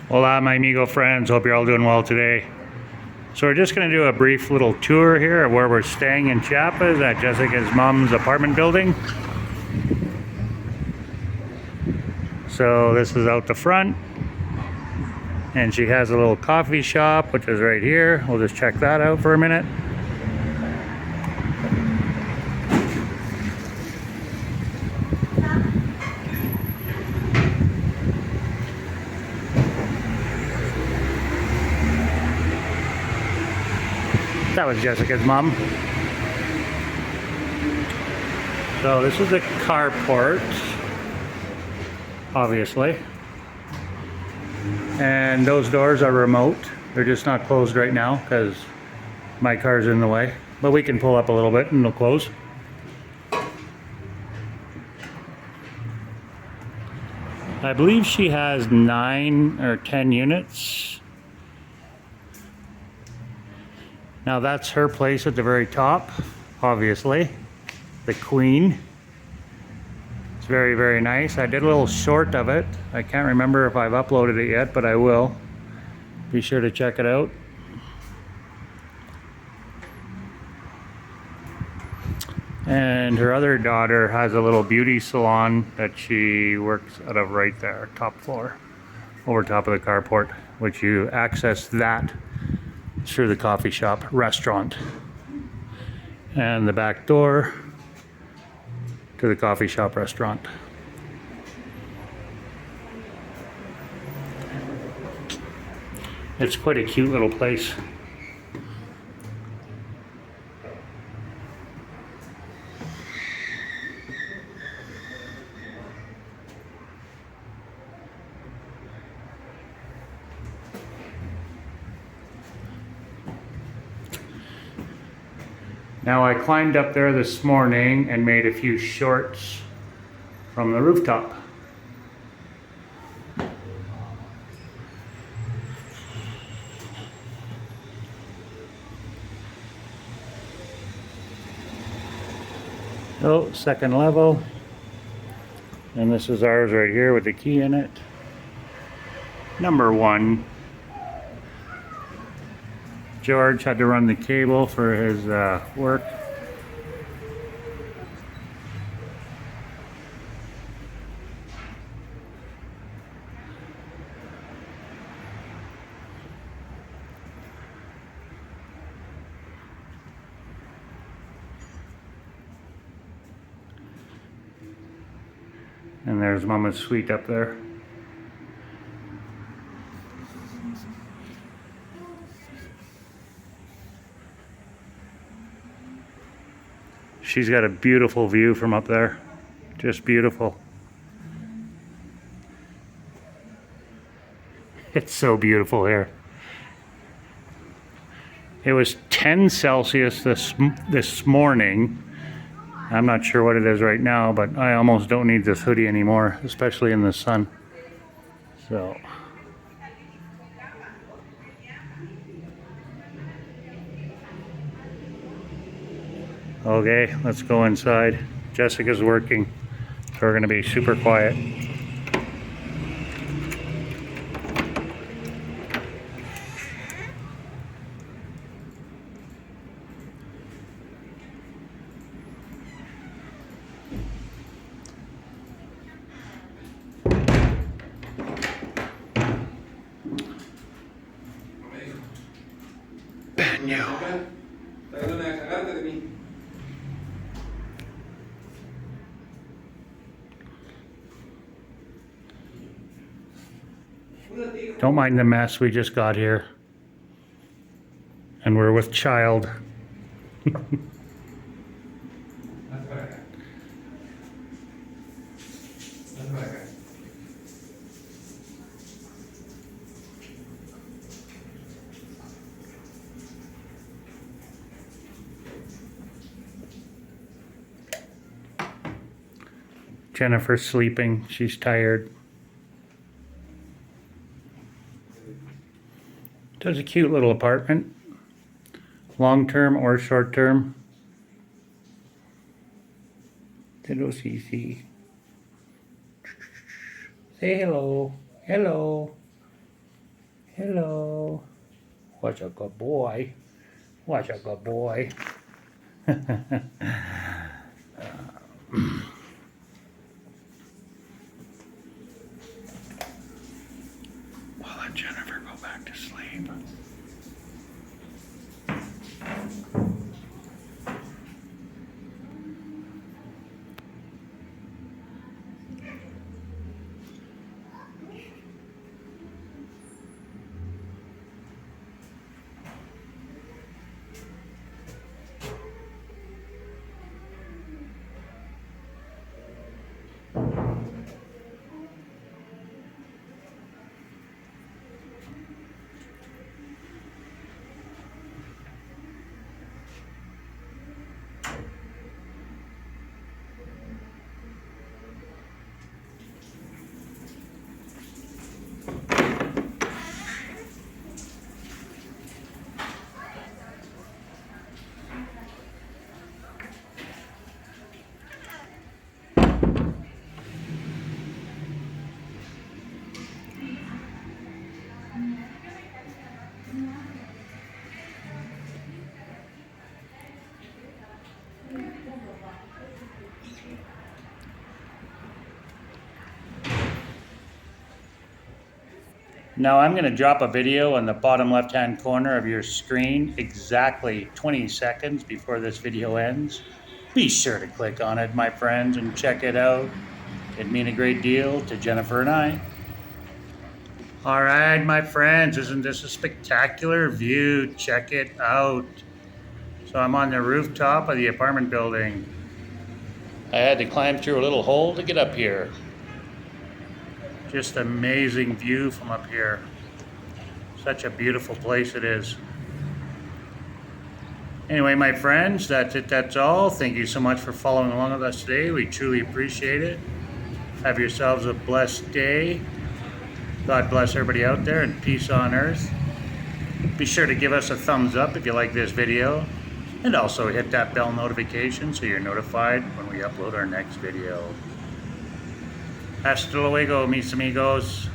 Hola, my amigo friends. Hope you're all doing well today. So we're just going to do a brief little tour here of where we're staying in Chiapas at Jessica's mom's apartment building. So this is out the front, and she has a little coffee shop, which is right here. We'll just check that out for a minute. That was Jessica's mom. So this is the carport, obviously. And those doors are remote. They're just not closed right now because my car's in the way. But we can pull up a little bit and they'll close. I believe she has 9 or 10 units. Now that's her place at the very top, obviously, the queen. It's very, very nice. I did a little short of it. I can't remember if I've uploaded it yet, but I will. Be sure to check it out. And her other daughter has a little beauty salon that she works out of right there, top floor, over top of the carport, which you access that through the coffee shop restaurant, and the back door to the coffee shop restaurant. It's quite a cute little place. Now I climbed up there this morning and made a few shorts from the rooftop. Oh, second level. And this is ours right here with the key in it. Number 1. George had to run the cable for his work. And there's Mama's suite up there. She's got a beautiful view from up there. Just beautiful. It's so beautiful here. It was 10 Celsius this morning. I'm not sure what it is right now, but I almost don't need this hoodie anymore, especially in the sun. So. Okay, let's go inside. Jessica's working, so we're gonna be super quiet. Baño. Don't mind the mess, we just got here. And we're with child. Jennifer's sleeping, she's tired. So it's a cute little apartment, long-term or short-term. Hello, Cece. Say hello. Hello. Hello. What's a good boy? What's a good boy? We'll let Jennifer go back to sleep. Now I'm going to drop a video on the bottom left hand corner of your screen exactly 20 seconds before this video ends. Be sure to click on it, my friends, and check it out. It'd mean a great deal to Jennifer and I. Alright, my friends, isn't this a spectacular view? Check it out. So I'm on the rooftop of the apartment building. I had to climb through a little hole to get up here. Just amazing view from up here. Such a beautiful place it is. Anyway, my friends, that's it, that's all. Thank you so much for following along with us today. We truly appreciate it. Have yourselves a blessed day. God bless everybody out there and peace on earth. Be sure to give us a thumbs up if you like this video. And also hit that bell notification so you're notified when we upload our next video. Hasta luego, mis amigos.